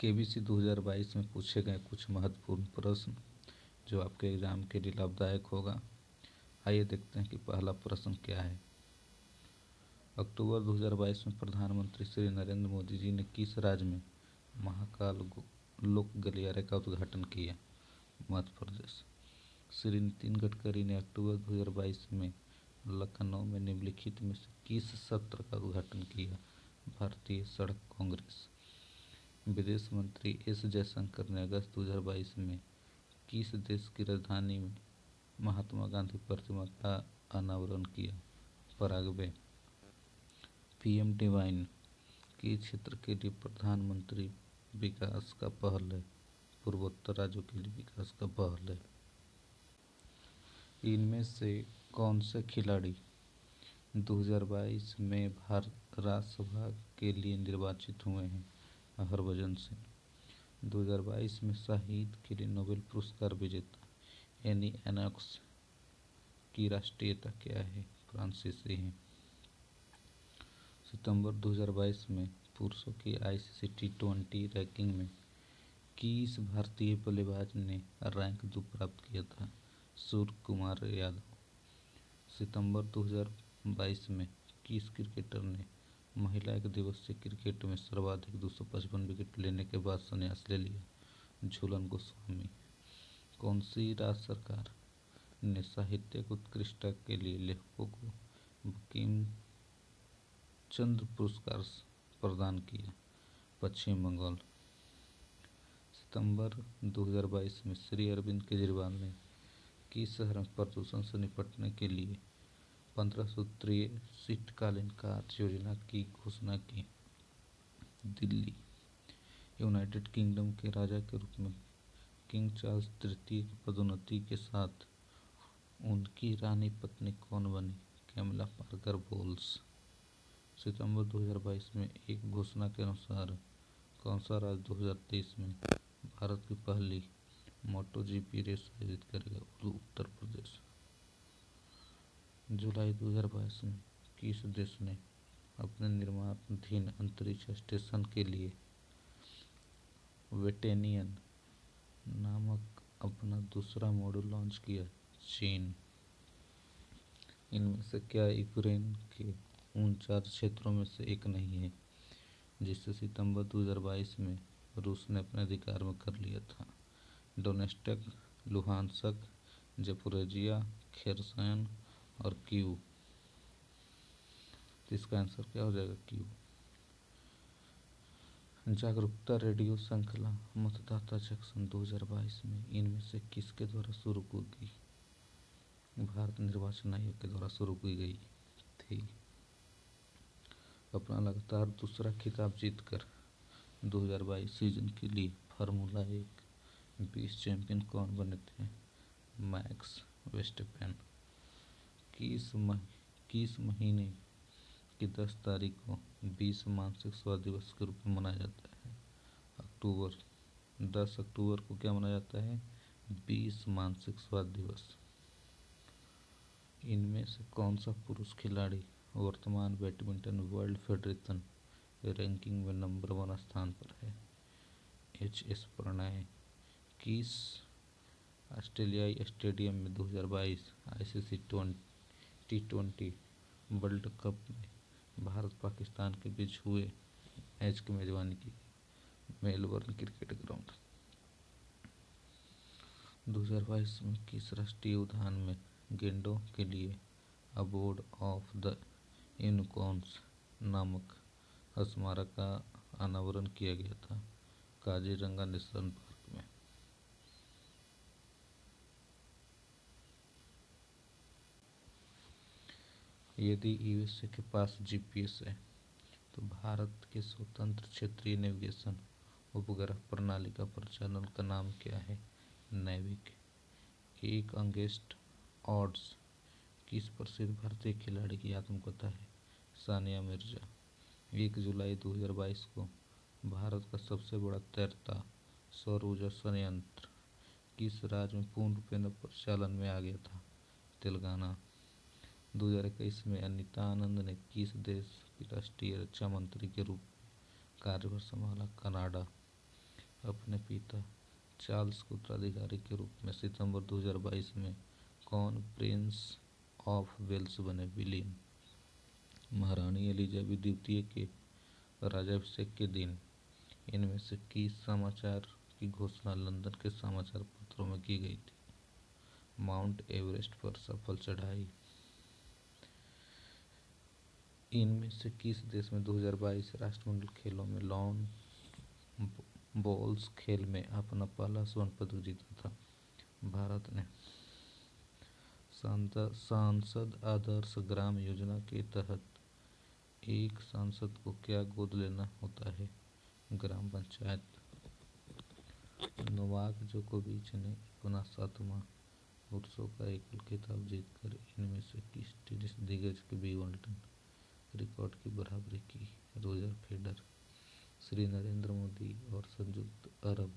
KBC 2022 में पूछे गए कुछ महत्वपूर्ण प्रश्न जो आपके एग्जाम के लिए लाभदायक होगा। आइए देखते हैं कि पहला प्रश्न क्या है। अक्टूबर 2022 में प्रधानमंत्री श्री नरेंद्र मोदी जी ने किस राज्य में महाकाल लोक गलियारे का उद्घाटन किया? मध्य प्रदेश। श्री नितिन गडकरी ने अक्टूबर 2022 में लखनऊ में निम्नलिखित में से किस सत्र का उद्घाटन किया? भारतीय सड़क कांग्रेस। विदेश मंत्री एस जयशंकर ने अगस्त 2022 में किस देश की राजधानी में महात्मा गांधी प्रतिमा का अनावरण किया? पराग्वे। पीएम डिवाइन किस क्षेत्र के लिए प्रधानमंत्री विकास का पहल है? पूर्वोत्तर राज्यों के लिए विकास का पहल है। इनमें से कौन से खिलाड़ी 2022 में भारत राज्यसभा के लिए निर्वाचित हुए हैं? हरभजन सिंह। 2022 में साहित्य के लिए नोबेल पुरस्कार विजेता एनी एनॉक्स की राष्ट्रीयता क्या है? फ्रांसीसी है। सितंबर 2022 में पुरुषों की आईसीसी टी20 रैंकिंग में किस भारतीय बल्लेबाज ने रैंक 2 प्राप्त किया था? सूर्य कुमार यादव। सितंबर 2022 में किस क्रिकेटर ने महिला एक दिवसीय क्रिकेट में सर्वाधिक 255 विकेट लेने के बाद संन्यास ले लिया? झूलन गोस्वामी। कौन सी राज्य सरकार ने साहित्यिक उत्कृष्टता के लिए लेखकों को बंकिम चंद्र पुरस्कार प्रदान किया? पश्चिम बंगाल। सितंबर 2022 में श्री अरविंद केजरीवाल ने किस शहर में प्रदूषण से निपटने के लिए 15 सूत्रीय शीतकालीन कार्य योजना की घोषणा की? दिल्ली। यूनाइटेड किंगडम के राजा के रूप में किंग चार्ल्स तृतीय की पदोन्नति के साथ उनकी रानी पत्नी कौन बनी? Camilla Parker balls. सितंबर 2022 में एक घोषणा के अनुसार कौन सा राज्य 2023 में भारत की पहली मोटोजीपी रेस आयोजित करेगा? उत्तर प्रदेश। जुलाई 2022 में किस देश ने अपने निर्माणाधीन अंतरिक्ष स्टेशन के लिए वेटेनियन नामक अपना दूसरा मॉड्यूल लॉन्च किया? चीन। इनमें से क्या यूक्रेन के उन 4 क्षेत्रों में से एक नहीं है जिसे सितंबर 2022 में रूस ने अपने अधिकार में कर लिया था? डोनेट्स्क, लुहानस्क, ज़पोरिजिया, खेर्सन और कीव। तो इसका आंसर क्या हो जाएगा? कीव। जागरूकता रेडियो श्रृंखला मतदाता जंक्शन 2022 में इनमें से किसके द्वारा शुरू की गई? भारत निर्वाचन आयोग के द्वारा शुरू की गई थी। अपना लगातार दूसरा खिताब जीतकर 2022 सीजन के लिए फार्मूला 1 विश्व चैंपियन कौन बने थे? मैक्स वेस्टपेन। किस महीने की 10 तारीख को विश्व मानसिक स्वास्थ्य दिवस के रूप में मनाया जाता है? अक्टूबर। 10 अक्टूबर को क्या मनाया जाता है? विश्व मानसिक स्वास्थ्य दिवस। इनमें से कौन सा पुरुष खिलाड़ी वर्तमान बैडमिंटन वर्ल्ड फेडरेशन रैंकिंग में नंबर 1 स्थान पर है? एच.एस. प्रणय। किस ऑस्ट्रेलियाई स्टेडियम में 2022 आईसीसी टी20 वर्ल्ड कप में भारत पाकिस्तान के बीच हुए मैच की मेजबानी की? Melbourne cricket ground. 2022 में किस राष्ट्रीय उद्यान में गेंडों के लिए अबोर्ड ऑफ द यूनिकॉर्न्स नामक स्मारक का अनावरण किया गया था? काजीरंगा नेशनल पार्क में। यदि यूएसए के पास जीपीएस है तो भारत के स्वतंत्र क्षेत्रीय नेविगेशन उपग्रह प्रणाली का प्रचालन का नाम क्या है? नेविक। एक अगेंस्ट ऑड्स किस प्रसिद्ध भारतीय खिलाड़ी की आत्मकथा है? सानिया मिर्जा। 1 जुलाई 2022 को भारत का सबसे बड़ा तैरता सौर ऊर्जा संयंत्र किस राज्य में पूर्ण रूपेण प्रचालन में आ गया था? तेलंगाना। 2021 में अनीता आनंद ने किस देश की राष्ट्रीय रक्षा मंत्री के रूप में कार्यभार संभाला? कनाडा। अपने पिता चार्ल्स के उत्तराधिकारी के रूप में सितंबर 2022 में कौन प्रिंस ऑफ वेल्स बने? विलियम। महारानी एलिजाबेथ द्वितीय के राज्याभिषेक के दिन इनमें से किस समाचार की घोषणा लंदन के समाचार पत्रों में की गई थी? माउंट एवरेस्ट पर सफल चढ़ाई। इनमें से किस देश में 2022 राष्ट्रमंडल खेलों में लॉन बॉल्स खेल में अपना पहला स्वर्ण पदक जीता था? भारत ने। सांसद आदर्श ग्राम योजना के तहत एक सांसद को क्या गोद लेना होता है? ग्राम पंचायत। नोवाक जोकोविच ने अपना 7वां पुरुषों का एकल खिताब जीतकर इनमें से किस टेनिस दिग्गज के विंबलडन रिकॉर्ड की बराबरी की? Roger Federer. श्री नरेंद्र मोदी और संयुक्त अरब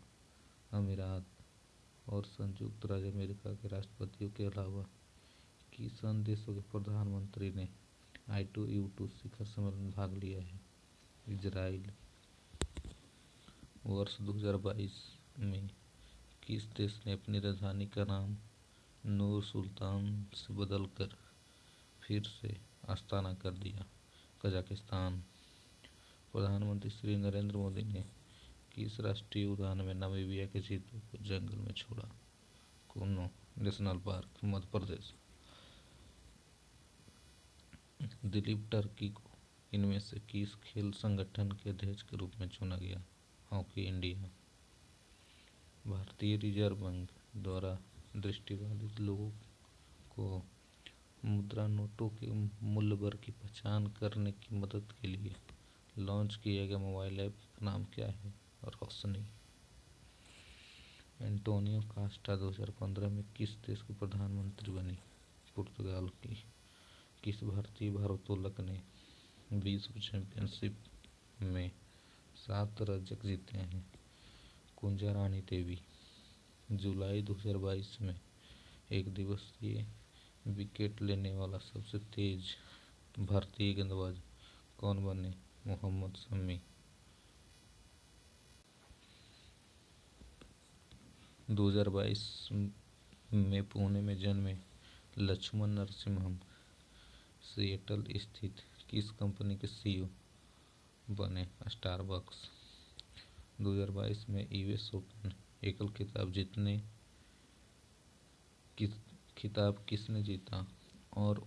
अमीरात और संयुक्त राज्य अमेरिका के राष्ट्रपतियों के अलावा किस अन्य देशों के प्रधानमंत्री ने I2U2 शिखर सम्मेलन में भाग लिया है? इजराइल। वर्ष 2022 में किस देश ने अपनी राजधानी का नाम नूर सुल्तान से बदलकर फिर से अस्ताना कर दिया? कजाकिस्तान। प्रधानमंत्री श्री नरेंद्र मोदी ने किस राष्ट्रीय उद्यान में नामीबिया के चीतों को जंगल में छोड़ा? कुनो national park, Madhya Pradesh. Dilip Turkey को इनमें से किस खेल संगठन के अध्यक्ष के रूप में चुना गया? Hockey India. भारतीय रिजर्व बैंक द्वारा दृष्टिबाधित लोगों को मुद्रा नोटों के मूल्य वर्ग की पहचान करने की मदद के लिए लॉन्च किया गया मोबाइल ऐप का नाम क्या है? रोशनी। एंटोनियो कास्टा 2015 में किस देश के प्रधानमंत्री बने? पुर्तगाल की। किस भारतीय भारोत्तोलक ने विश्व चैंपियनशिप में 7 रजत जीते हैं? कुंजा रानी देवी। जुलाई 2022 में एक दिवसीय विकेट लेने वाला सबसे तेज भारतीय गेंदबाज कौन बने? मोहम्मद शमी। 2022 में पुणे में जन्मे लक्ष्मण नरसिम्हम सिएटल स्थित किस कंपनी के CEO बने? स्टारबक्स। 2022 में US ओपन एकल खिताब किसने जीता? और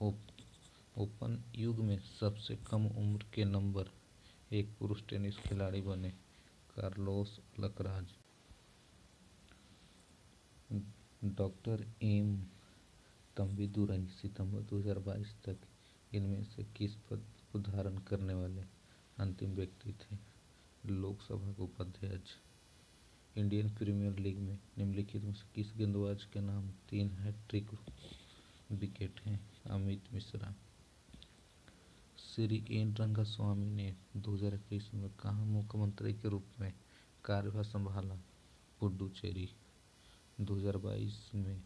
ओपन युग में सबसे कम उम्र के नंबर 1 पुरुष टेनिस खिलाड़ी बने? Carlos Alcaraz. डॉक्टर एम तंबीदुरई सितंबर 2022 तक इनमें से किस पद को धारण करने वाले अंतिम व्यक्ति थे? लोकसभा के उपाध्यक्ष। इंडियन प्रीमियर लीग में निम्नलिखित में से किस गेंदबाज के नाम 3 हैट्रिक विकेट हैं? अमित मिश्रा। श्री एन रंगास्वामी ने 2021 में कहाँ मुख्यमंत्री के रूप में कार्यभार संभाला? पुडुचेरी। 2022 में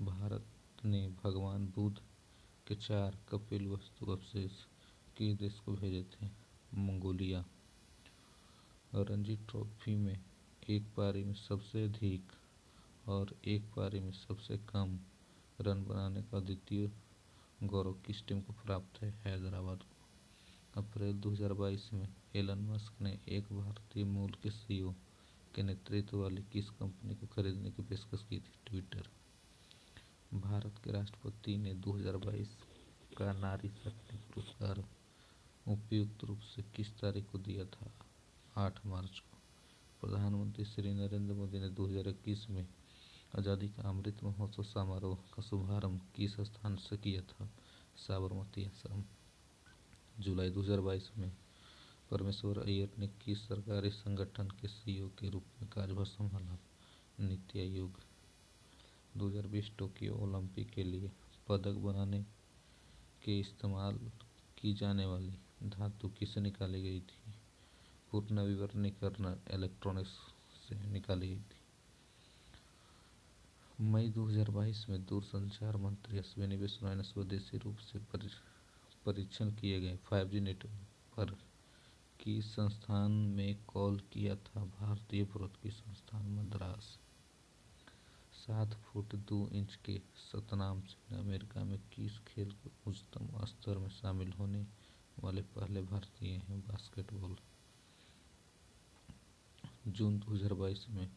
भारत ने भगवान बुद्ध के 4 कपिलवस्तु अवशेष किस देश को भेजे थे? मंगोलिया। रणजी ट्रॉफी में एक पारी में सबसे अधिक और एक पारी में सबसे कम रन बनाने का द्वितीय गौरव किस टीम को प्राप्त है? हैदराबाद को। अप्रैल 2022 में एलन मस्क ने एक भारतीय मूल के CEO के नेतृत्व वाली किस कंपनी को खरीदने की पेशकश की थी? ट्विटर। भारत के राष्ट्रपति ने 2022 का नारी शक्ति पुरस्कार उपयुक्त रूप से किस तारीख को दिया था? 8 मार्च को। प्रधानमंत्री श्री नरेंद्र मोदी ने 2021 में आज़ादी का अमृत महोत्सव समारोह का शुभारंभ किस स्थान से किया था? साबरमती आश्रम। जुलाई 2022 में परमेश्वर अय्यर ने किस सरकारी संगठन के CEO के रूप में कार्यभार संभाला? नीति आयोग। 2020 टोक्यो ओलंपिक के लिए पदक बनाने के इस्तेमाल की जाने वाली धातु किससे निकाली गई थी? पुनर्नवीनीकरण इलेक्ट्रॉनिक्स से निकाली गई थी। मई 2022 में दूरसंचार मंत्री अश्विनी वैष्णव ने स्वदेशी रूप से परीक्षण किए गए 5G नेटवर्क पर किस संस्थान में कॉल किया था भारतीय प्रौद्योगिकी संस्थान मद्रास। 7 फुट 2 इंच के सतनाम सिंह अमेरिका में किस खेल के उच्चतम स्तर में शामिल होने वाले पहले भारतीय हैं। बास्केटबॉल। जून 2022 में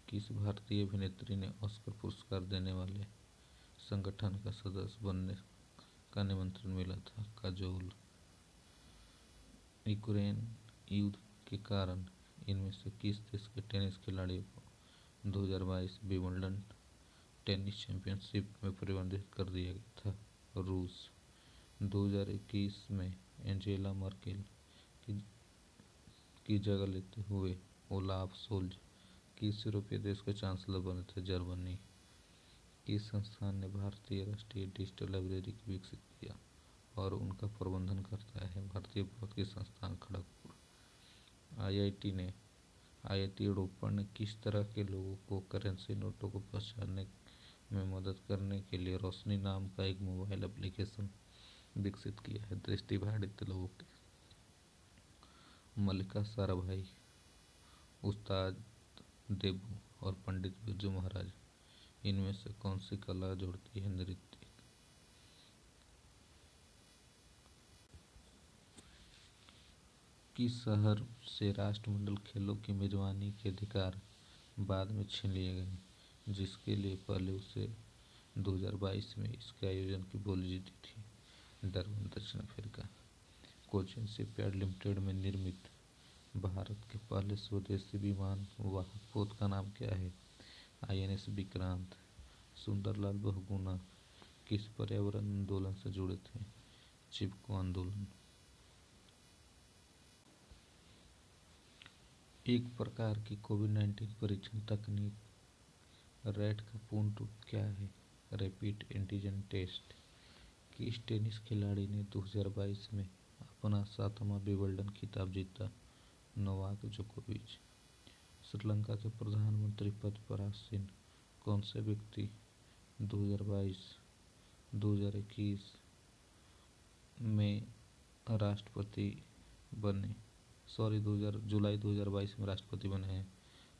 किस भारतीय अभिनेत्री ने ऑस्कर पुरस्कार देने वाले संगठन का सदस्य बनने का निमंत्रण मिला था। काजोल। यूक्रेन युद्ध के कारण इनमें से किस देश के टेनिस खिलाड़ियों को 2022 विंबलडन टेनिस चैंपियनशिप में प्रतिबंधित कर दिया गया था। रूस। 2021 में एंजेला मर्केल की जगह लेते हुए ओलाफ सोल्ज किस यूरोपीय देश के चांसलर बने थे। जर्मनी। किस संस्थान ने भारतीय राष्ट्रीय डिजिटल लाइब्रेरी को विकसित किया और उनका प्रबंधन करता है। भारतीय प्रौद्योगिकी संस्थान खड़गपुर। आईआईटी रोपड़ ने किस तरह के लोगों को करेंसी नोटों को पहचानने में मदद करने के लिए रोशनी नाम का एक मोबाइल एप्लीकेशन विकसित किया है। दृष्टिबाधित लोगों के। मल्लिका साराभाई, उस्ताद देबू और पंडित बिरजू महाराज इनमें से कौन सी कला जोड़ती है। नृत्य। किस शहर से राष्ट्रमंडल खेलों की मेजबानी के अधिकार बाद में छीन लिए गए, जिसके लिए पहले उसे 2022 में इसके आयोजन की बोली जीती थी। डरबन, दक्षिण अफ्रीका। कोचिन शिपयार्ड लिमिटेड में निर्मित भारत के पहले स्वदेशी विमान वाहक पोत का नाम क्या है। आईएनएस विक्रांत। सुंदरलाल बहुगुणा किस पर्यावरण आंदोलन से जुड़े थे। चिपको आंदोलन। एक प्रकार की कोविड-19 परीक्षण तकनीक रैट का पूर्ण रूप क्या है। Rapid antigen test. किस टेनिस खिलाड़ी ने 2022 में अपना 7वां विंबलडन खिताब जीता। नोवाक जोकोविच। श्रीलंका के प्रधानमंत्री पद पर आसीन कौन से व्यक्ति 2022-2021 में राष्ट्रपति बने। जुलाई 2022 में राष्ट्रपति बने हैं।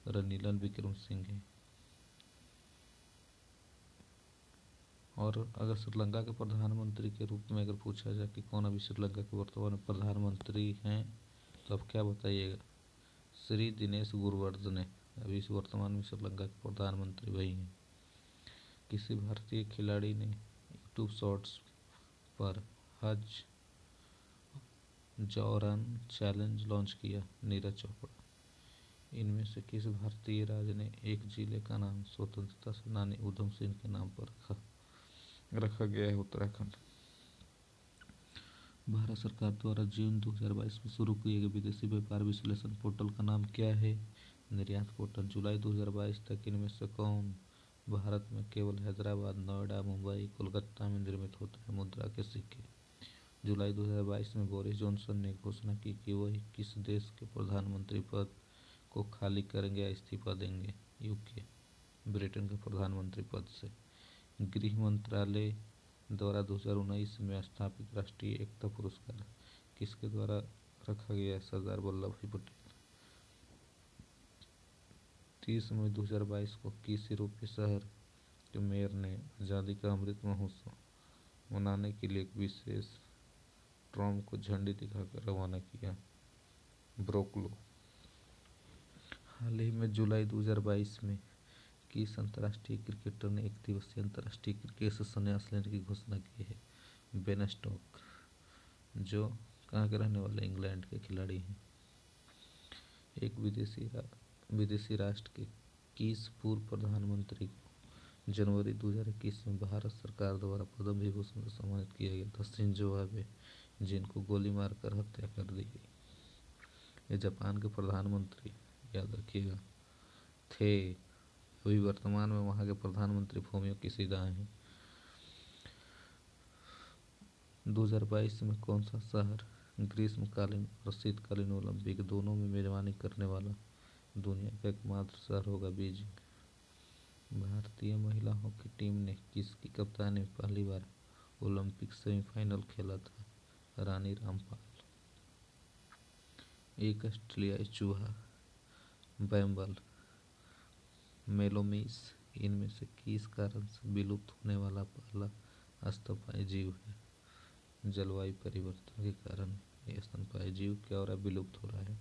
रणनील विक्रमसिंघे। और अगर श्रीलंका के प्रधानमंत्री के रूप में अगर पूछा जाए कि कौन अभी श्रीलंका के वर्तमान प्रधानमंत्री हैं, तो आप क्या बताइएगा। श्री दिनेश गुणवर्धने अभी इस वर्तमान में श्रीलंका के प्रधानमंत्री वही हैं। किसी भारतीय खिलाड़ी ने यूट्यूब शॉर्ट्स पर हज जौहरान चैलेंज लॉन्च किया। नीरज चोपड़ा। इनमें से किस भारतीय राज्य ने एक जिले का नाम स्वतंत्रता सेनानी उधम सिंह के नाम पर रखा गया है। उत्तराखंड। भारत सरकार द्वारा जून 2022 में शुरू किए गए विदेशी व्यापार विश्लेषण पोर्टल का नाम क्या है। निर्यात पोर्टल। जुलाई 2022 तक इनमें से कौन भारत में केवल हैदराबाद, नोएडा, मुंबई, कोलकाता में निर्मित होते हैं। मुद्रा के सिक्के। जुलाई 2022 में बोरिस जॉनसन ने घोषणा की कि वह किस देश के प्रधानमंत्री पद को खाली करेंगे या इस्तीफा देंगे। यूके। ब्रिटेन के प्रधानमंत्री पद से। गृह मंत्रालय द्वारा 2019 में स्थापित राष्ट्रीय एकता पुरस्कार किसके द्वारा रखा गया है। सरदार वल्लभ भाई पटेल। 30 मई 2022 को किस यूरोपीय शहर के मेयर ने आज़ादी का अमृत महोत्सव मनाने के लिए एक विशेष ट्राम को झंडी दिखाकर रवाना किया। ब्रोक्लो। हाल ही में जुलाई 2022 में किस अंतर्राष्ट्रीय क्रिकेटर ने एक दिवसीय अंतर्राष्ट्रीय क्रिकेट से संन्यास लेने की घोषणा की है। बेन स्टोक, जो कहाँ के रहने वाले इंग्लैंड के खिलाड़ी हैं। एक विदेशी राष्ट्र के किस पूर्व प्रधानमंत्री को जनवरी 2021 में भारत सरकार द्वारा पद्म विभूषण से सम्मानित किया गया था। शिंजो आबे, जिनको गोली मारकर हत्या कर दी गई। ये जापान के प्रधानमंत्री याद रखिएगा थे। अभी वर्तमान में वहाँ के प्रधानमंत्री फूमियो किशिदा हैं। 2022 में कौन सा शहर ग्रीष्मकालीन और शीतकालीन ओलंपिक दोनों में मेजबानी करने वाला दुनिया का एकमात्र शहर होगा। बीजिंग। भारतीय महिला हॉकी टीम ने किसकी कप्तानी में पहली बार ओलंपिक सेमीफाइनल खेला था। रानी रामपाल। एक ऑस्ट्रेलियाई चूहा बैम्बल मेलोमिस इनमें से किस कारण से विलुप्त होने वाला पहला स्तनपायी जीव है? जलवायु परिवर्तन के कारण ये स्तनपायी जीव क्या हो रहा है, विलुप्त हो रहा है।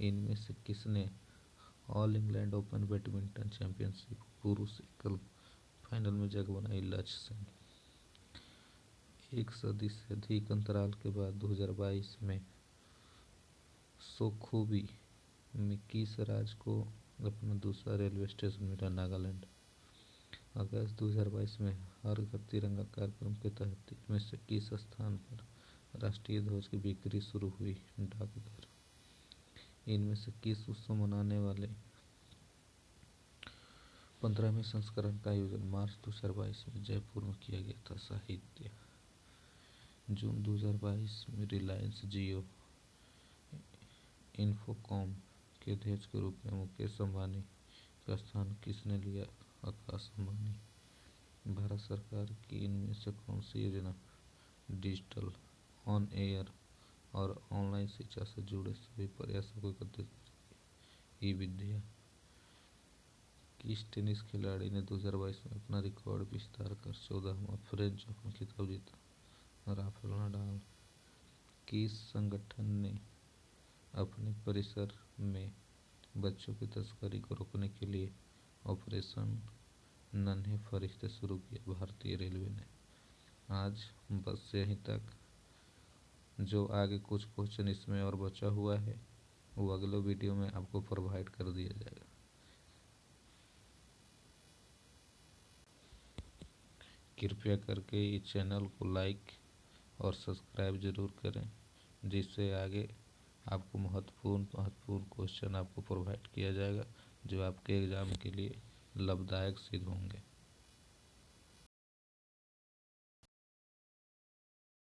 इनमें से किसने all England open badminton championship पुरुष एकल फाइनल में जगह बनाई? लक्ष्य सेन। एक सदी से अधिक अंतराल के बाद 2022 में सोखुबी में किस राज्य को अपना दूसरा रेलवे स्टेशन मिला? नागालैंड। अगस्त 2022 में हर घर तिरंगा कार्यक्रम के तहत इनमें से किस स्थान पर राष्ट्रीय ध्वज की बिक्री शुरू हुई? डाकघर। इनमें से किस उत्सव मनाने वाले 15वें संस्करण का आयोजन मार्च 2022 में जयपुर में किया गया था? साहित्य। जून 2022 में रिलायंस जियो इन्फोकॉम के अध्यक्ष के रूप में मुकेश अंबानी का स्थान किसने लिया? आकाश अंबानी। भारत सरकार की इनमें से कौन सी योजना डिजिटल, ऑन एयर और ऑनलाइन शिक्षा से जुड़े सभी प्रयासों को एकत्रित करेगी? ई विद्या। किस टेनिस खिलाड़ी ने 2022 में अपना रिकॉर्ड विस्तार कर 14वां फ्रेंच ओपन खिताब जीता? Rafael Nadal. किस संगठन ने अपने परिसर में बच्चों की तस्करी को रोकने के लिए ऑपरेशन नन्हे फरिश्ते शुरू किया? भारतीय रेलवे ने। आज बस यहीं तक। जो आगे कुछ क्वेश्चन इसमें और बचा हुआ है वो अगले वीडियो में आपको प्रोवाइड कर दिया जाएगा। कृपया करके इस चैनल को लाइक और सब्सक्राइब ज़रूर करें, जिससे आगे आपको महत्वपूर्ण क्वेश्चन आपको प्रोवाइड किया जाएगा जो आपके एग्ज़ाम के लिए लाभदायक सिद्ध होंगे।